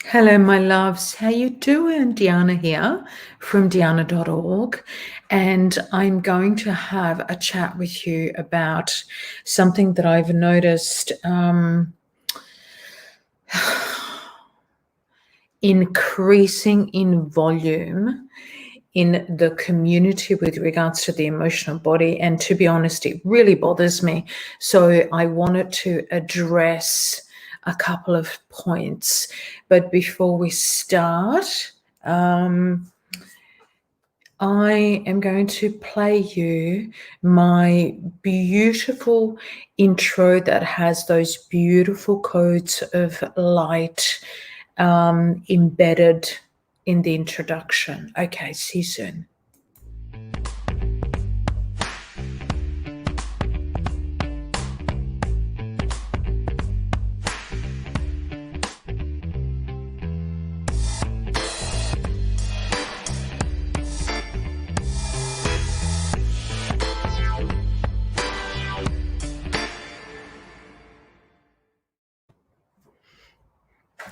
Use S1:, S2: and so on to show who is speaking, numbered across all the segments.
S1: Hello, my loves. How you doing? Diana here from Diana.org, and I'm going to have a chat with you about something that I've noticed increasing in volume in the community with regards to the emotional body. And to be honest, it really bothers me. So I wanted to address a couple of points. But before we start, I am going to play you my beautiful intro that has those beautiful codes of light embedded in the introduction. Okay, see you soon.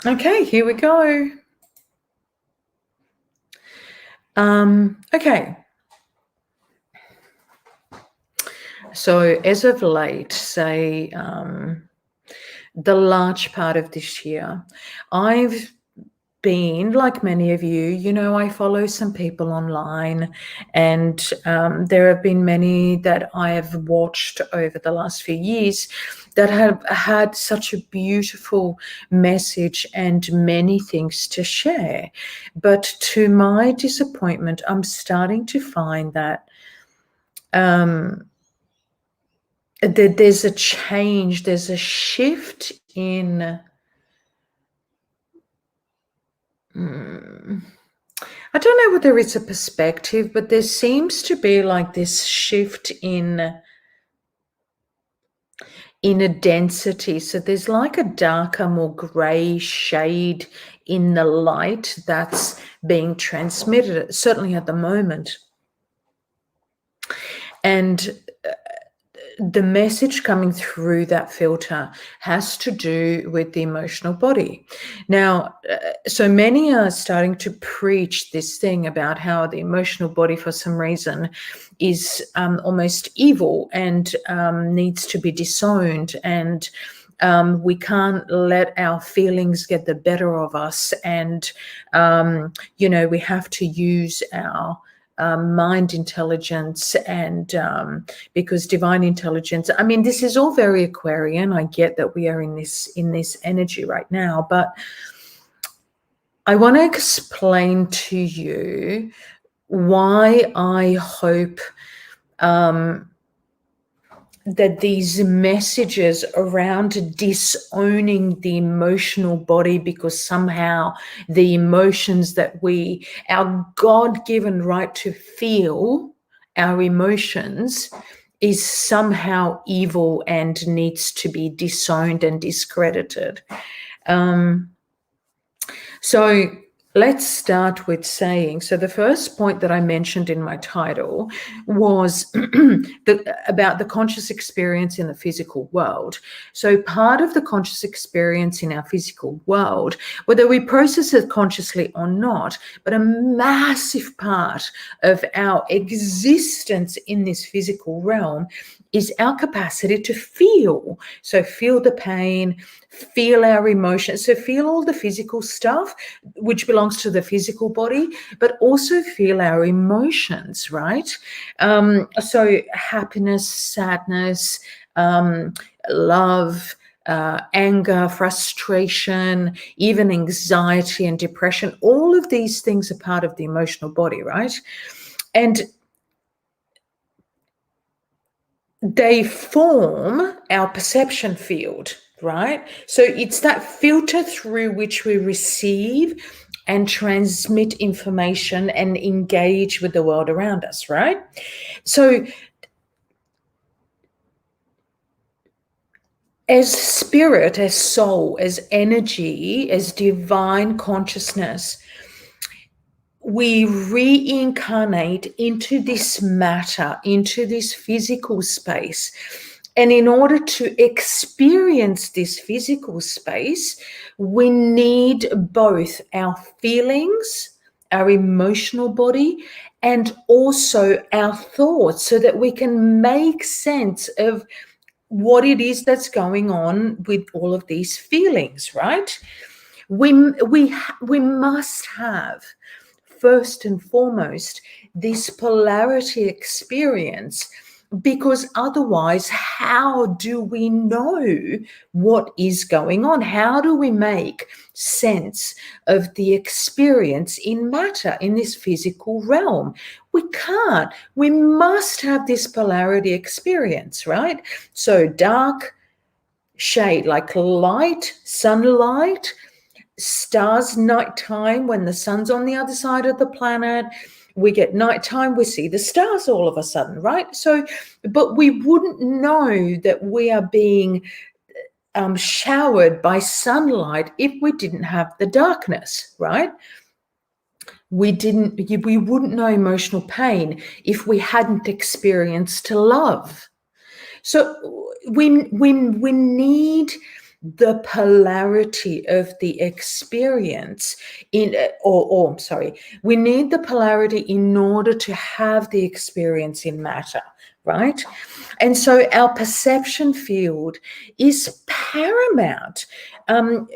S1: Okay, here we go. Okay. So as of late, say the large part of this year, I've been, like many of you, I follow some people online, and there have been many that I have watched over the last few years that have had such a beautiful message and many things to share. But to my disappointment, I'm starting to find that there's a change, there's a shift in I don't know whether it's a perspective, but there seems to be like this shift in a density. So there's like a darker, more gray shade in the light that's being transmitted, certainly at the moment. And the message coming through that filter has to do with the emotional body. Now, so many are starting to preach this thing about how the emotional body, for some reason, is almost evil and needs to be disowned, and we can't let our feelings get the better of us, and we have to use our mind intelligence, and because divine intelligence, I mean, this is all very Aquarian. I get that we are in this energy right now, but I want to explain to you why I hope that these messages around disowning the emotional body, because somehow the emotions that our God-given right to feel our emotions, is somehow evil and needs to be disowned and discredited. So let's start with saying, so the first point that I mentioned in my title was about the conscious experience in the physical world. So part of the conscious experience in our physical world, whether we process it consciously or not, but a massive part of our existence in this physical realm is our capacity to feel. So feel the pain, feel our emotions, so feel all the physical stuff which belongs to the physical body, but also feel our emotions, right? So happiness, sadness, love, anger, frustration, even anxiety and depression, all of these things are part of the emotional body, right? And they form our perception field, right? So it's that filter through which we receive and transmit information and engage with the world around us, right? So as spirit, as soul, as energy, as divine consciousness, we reincarnate into this matter, into this physical space. And in order to experience this physical space, we need both our feelings, our emotional body, and also our thoughts, so that we can make sense of what it is that's going on with all of these feelings, right? We must have, first and foremost, this polarity experience, because otherwise, how do we know what is going on? How do we make sense of the experience in matter, in this physical realm? We can't. We must have this polarity experience, right? So dark, shade, like light, sunlight, stars, nighttime, when the sun's on the other side of the planet, we get nighttime, we see the stars all of a sudden, right? So, but we wouldn't know that we are being showered by sunlight if we didn't have the darkness, right? We wouldn't know emotional pain if we hadn't experienced love. So we need the polarity of the experience we need the polarity in order to have the experience in matter, right? And so our perception field is paramount. And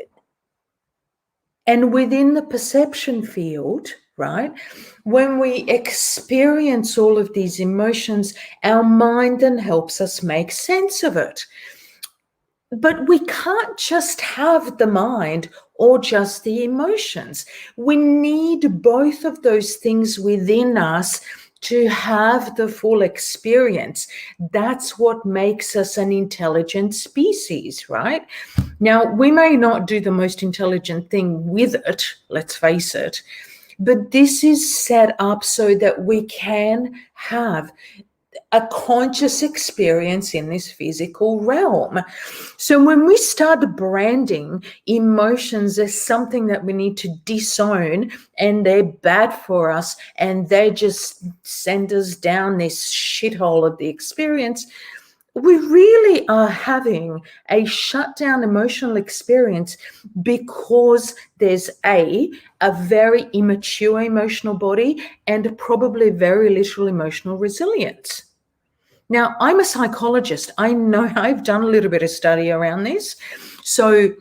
S1: within the perception field, right, when we experience all of these emotions, our mind then helps us make sense of it. But we can't just have the mind or just the emotions. We need both of those things within us to have the full experience. That's what makes us an intelligent species, right? Now, we may not do the most intelligent thing with it, let's face it, but this is set up so that we can have a conscious experience in this physical realm. So when we start branding emotions as something that we need to disown and they're bad for us and they just send us down this shithole of the experience, we really are having a shutdown emotional experience, because there's a very immature emotional body and probably very little emotional resilience. Now, I'm a psychologist. I know I've done a little bit of study around this. So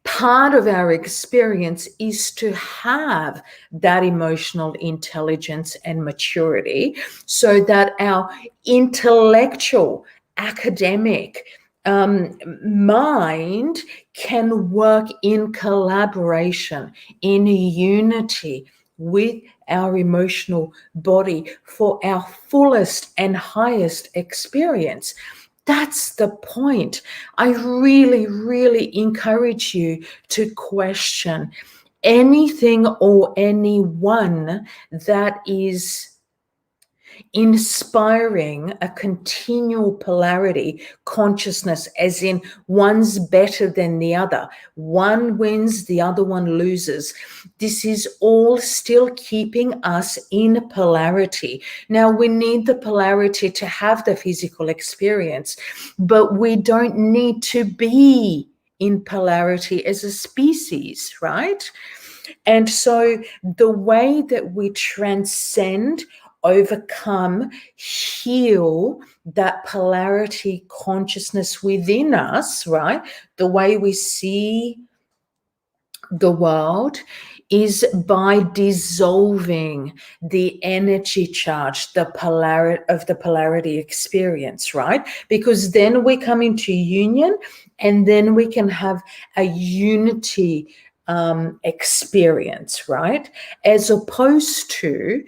S1: part of our experience is to have that emotional intelligence and maturity so that our intellectual, academic mind can work in collaboration, in unity with our emotional body for our fullest and highest experience. That's the point. I really, really encourage you to question anything or anyone that is inspiring a continual polarity consciousness, as in one's better than the other. One wins, the other one loses. This is all still keeping us in polarity. Now, we need the polarity to have the physical experience, but we don't need to be in polarity as a species, right? And so the way that we transcend, overcome, heal that polarity consciousness within us, right? The way we see the world is by dissolving the energy charge, the polarity experience, right? Because then we come into union and then we can have a unity experience, right? As opposed to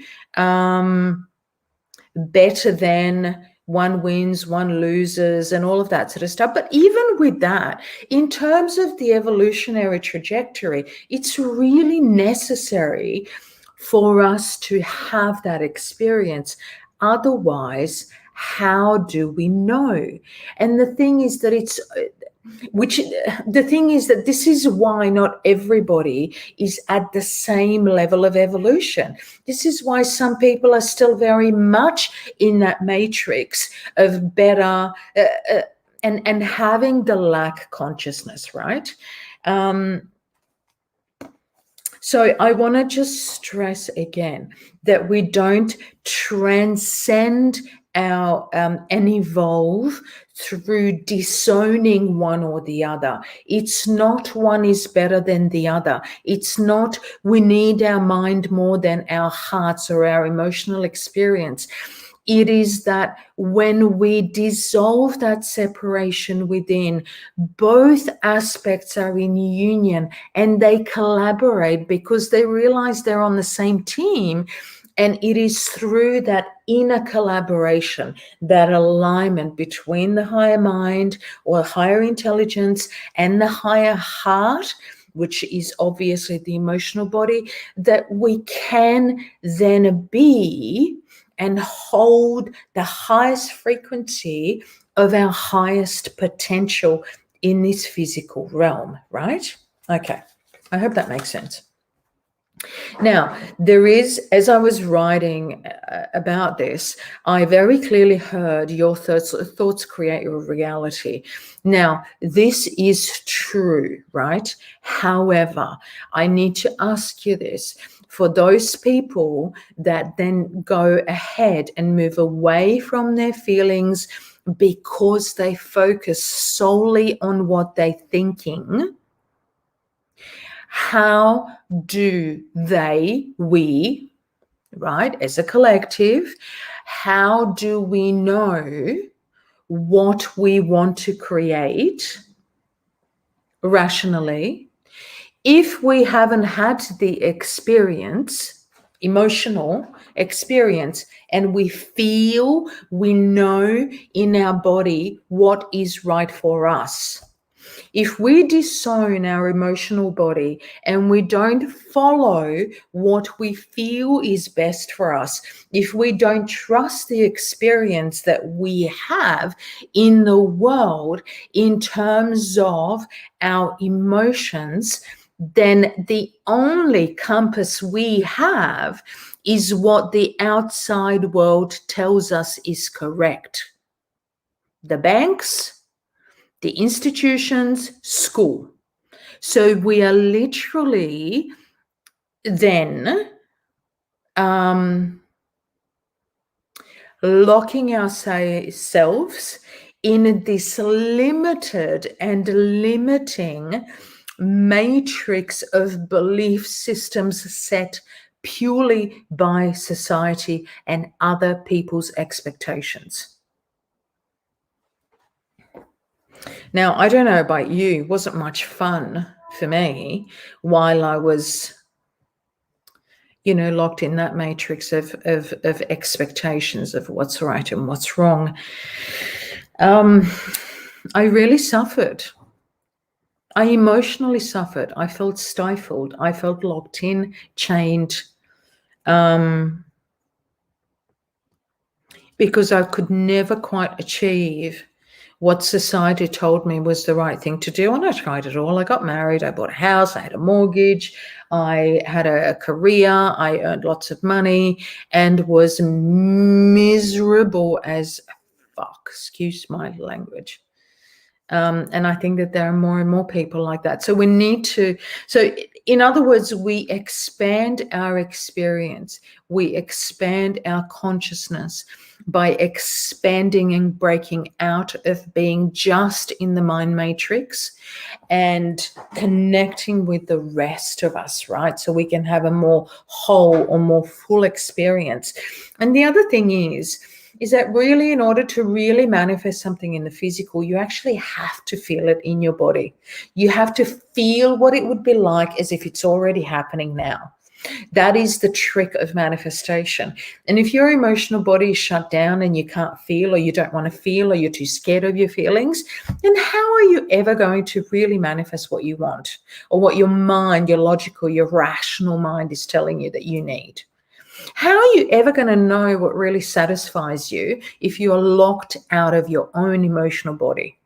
S1: better than, one wins, one loses, and all of that sort of stuff. But even with that, in terms of the evolutionary trajectory, it's really necessary for us to have that experience. Otherwise, how do we know? And the thing is that this is why not everybody is at the same level of evolution. This is why some people are still very much in that matrix of better and having the lack consciousness, right? So I want to just stress again that we don't transcend our and evolve through disowning one or the other. It's not one is better than the other. It's not we need our mind more than our hearts or our emotional experience. It is that when we dissolve that separation within, both aspects are in union and they collaborate because they realize they're on the same team. And it is through that inner collaboration, that alignment between the higher mind or higher intelligence and the higher heart, which is obviously the emotional body, that we can then be and hold the highest frequency of our highest potential in this physical realm, right? Okay, I hope that makes sense. Now, there is, as I was writing about this, I very clearly heard your thoughts create your reality. Now, this is true, right? However, I need to ask you this. For those people that then go ahead and move away from their feelings because they focus solely on what they're thinking, how do we, right, as a collective, how do we know what we want to create rationally if we haven't had the experience, emotional experience, and we feel, we know in our body what is right for us? If we disown our emotional body and we don't follow what we feel is best for us, if we don't trust the experience that we have in the world in terms of our emotions, then the only compass we have is what the outside world tells us is correct. The banks, the institutions, school. So we are literally then locking ourselves in this limited and limiting matrix of belief systems set purely by society and other people's expectations. Now, I don't know about you, it wasn't much fun for me while I was, locked in that matrix of expectations of what's right and what's wrong. I really suffered. I emotionally suffered. I felt stifled. I felt locked in, chained, because I could never quite achieve what society told me was the right thing to do. And I tried it all. I got married. I bought a house. I had a mortgage. I had a career. I earned lots of money and was miserable as fuck. Excuse my language. And I think that there are more and more people like that. So we need to, in other words, we expand our experience. We expand our consciousness by expanding and breaking out of being just in the mind matrix and connecting with the rest of us, right? So we can have a more whole or more full experience. And the other thing is that really, in order to really manifest something in the physical, you actually have to feel it in your body. You have to feel what it would be like as if it's already happening now. That is the trick of manifestation. And if your emotional body is shut down and you can't feel, or you don't want to feel, or you're too scared of your feelings, then how are you ever going to really manifest what you want, or what your mind, your logical, your rational mind is telling you that you need? How are you ever going to know what really satisfies you if you're locked out of your own emotional body?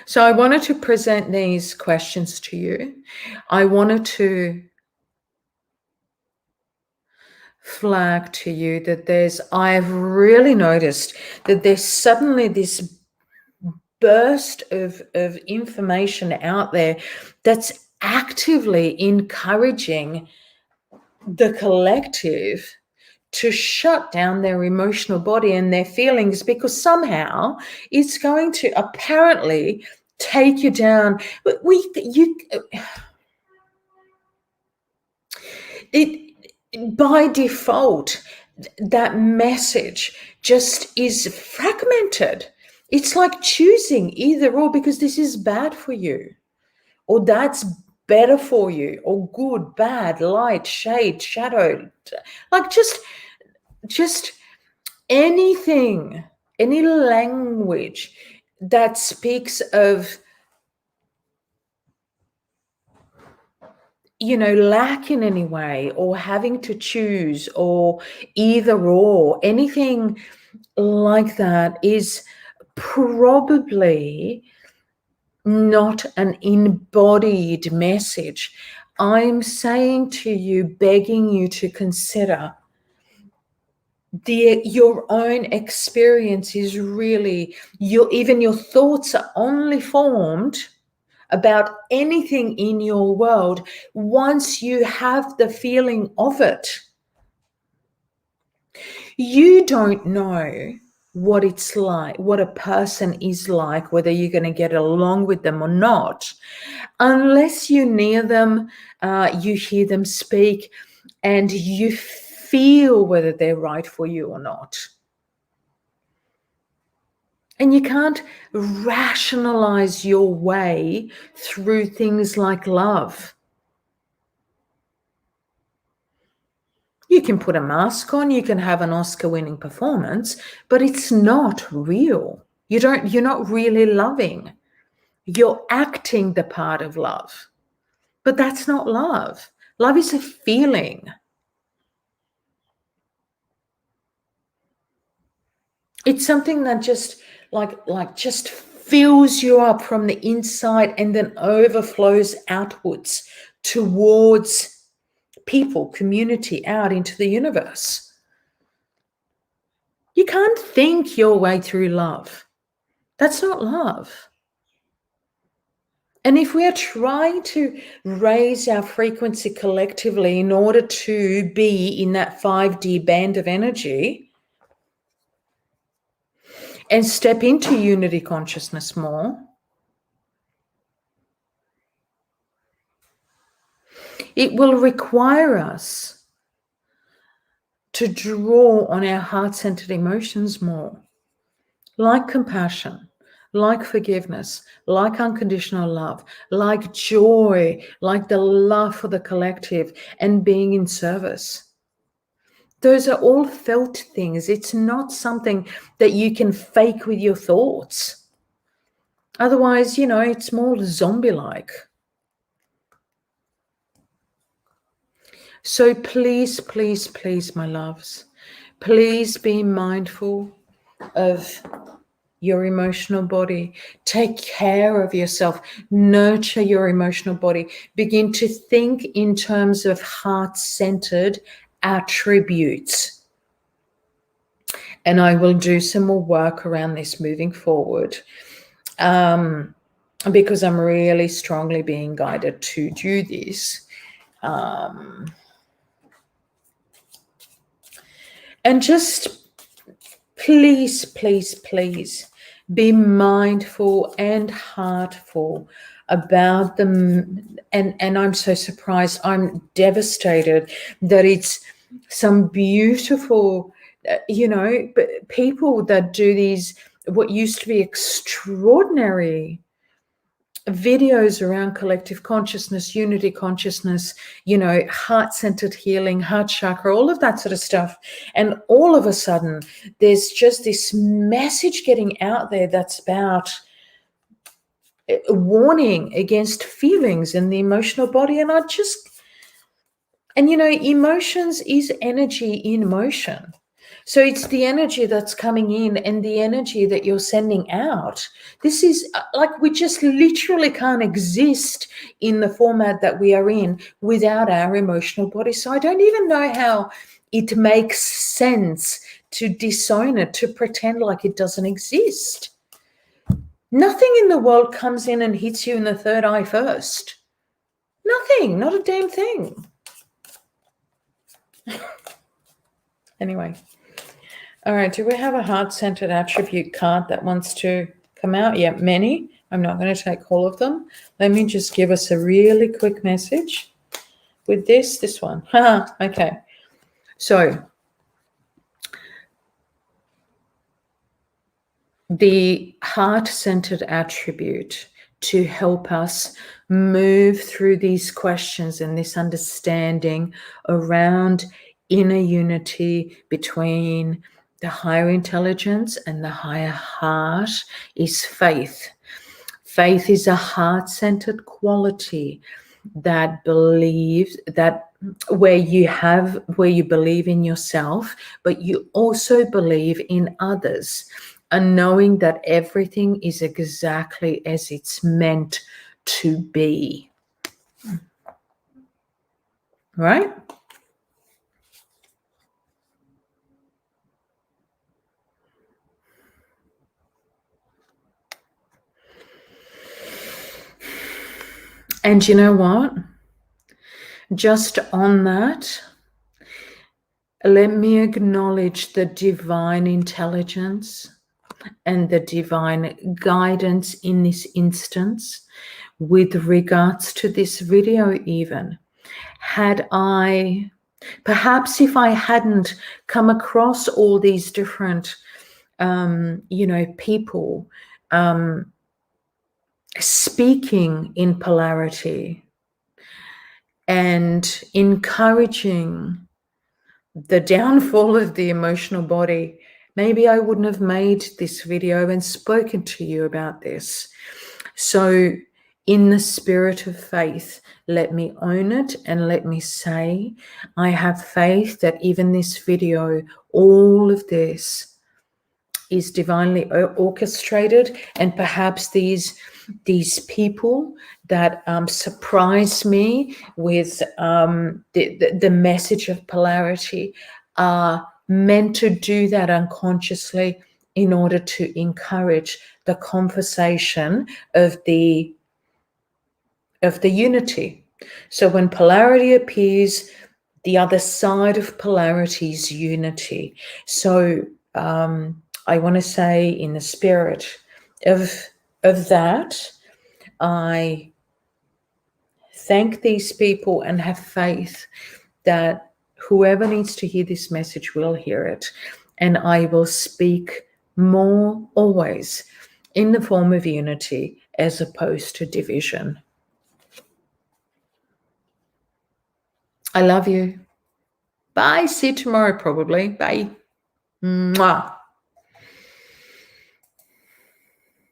S1: So I wanted to present these questions to you. I wanted to flag to you that I've really noticed that there's suddenly this burst of information out there that's actively encouraging the collective to shut down their emotional body and their feelings, because somehow it's going to apparently take you down. By default, that message just is fragmented. It's like choosing either or, because this is bad for you, or that's better for you, or good, bad, light, shade, shadow. Like just anything, any language that speaks of, lack in any way, or having to choose, or either or, anything like that is probably not an embodied message. I'm saying to you, begging you to consider your own experience is really even your thoughts are only formed about anything in your world once you have the feeling of it. You don't know what it's like, what a person is like, whether you're going to get along with them or not, unless you're near them, you hear them speak, and you feel whether they're right for you or not. And you can't rationalize your way through things like love. You can put a mask on, you can have an Oscar-winning performance, but it's not real. You're not really loving. You're acting the part of love. But that's not love. Love is a feeling. It's something that just just fills you up from the inside and then overflows outwards towards people, community, out into the universe. You can't think your way through love. That's not love. And if we are trying to raise our frequency collectively in order to be in that 5D band of energy and step into unity consciousness more, it will require us to draw on our heart-centered emotions more, like compassion, like forgiveness, like unconditional love, like joy, like the love for the collective and being in service. Those are all felt things. It's not something that you can fake with your thoughts. Otherwise, it's more zombie-like. So please, please, please, my loves, please be mindful of your emotional body. Take care of yourself. Nurture your emotional body. Begin to think in terms of heart-centered attributes. And I will do some more work around this moving forward, because I'm really strongly being guided to do this. And just please, please, please be mindful and heartful about them. And I'm so surprised. I'm devastated that it's some beautiful, people that do these, what used to be extraordinary videos around collective consciousness, unity consciousness, heart-centered healing, heart chakra, all of that sort of stuff. And all of a sudden, there's just this message getting out there that's about warning against feelings in the emotional body. And emotions is energy in motion. So it's the energy that's coming in and the energy that you're sending out. This is like, we just literally can't exist in the format that we are in without our emotional body. So I don't even know how it makes sense to disown it, to pretend like it doesn't exist. Nothing in the world comes in and hits you in the third eye first. Nothing, not a damn thing. Anyway. All right, do we have a heart-centered attribute card that wants to come out? Yeah, many. I'm not going to take all of them. Let me just give us a really quick message with this one. Okay. So the heart-centered attribute to help us move through these questions and this understanding around inner unity between the higher intelligence and the higher heart is faith. Faith is a heart-centered quality that believes that where you believe in yourself, but you also believe in others, and knowing that everything is exactly as it's meant to be. Right? And you know what? Just on that, let me acknowledge the divine intelligence and the divine guidance in this instance with regards to this video. Even had I, perhaps if I hadn't come across all these different people speaking in polarity and encouraging the downfall of the emotional body, maybe I wouldn't have made this video and spoken to you about this. So in the spirit of faith, let me own it and let me say, I have faith that even this video, all of this is divinely orchestrated, and perhaps these people that surprise me with the message of polarity are meant to do that unconsciously in order to encourage the conversation of the unity. So when polarity appears, the other side of polarity is unity. So I want to say, in the spirit of that, I thank these people and have faith that whoever needs to hear this message will hear it. And I will speak more always in the form of unity as opposed to division. I love you. Bye. See you tomorrow, probably. Bye. Mwah.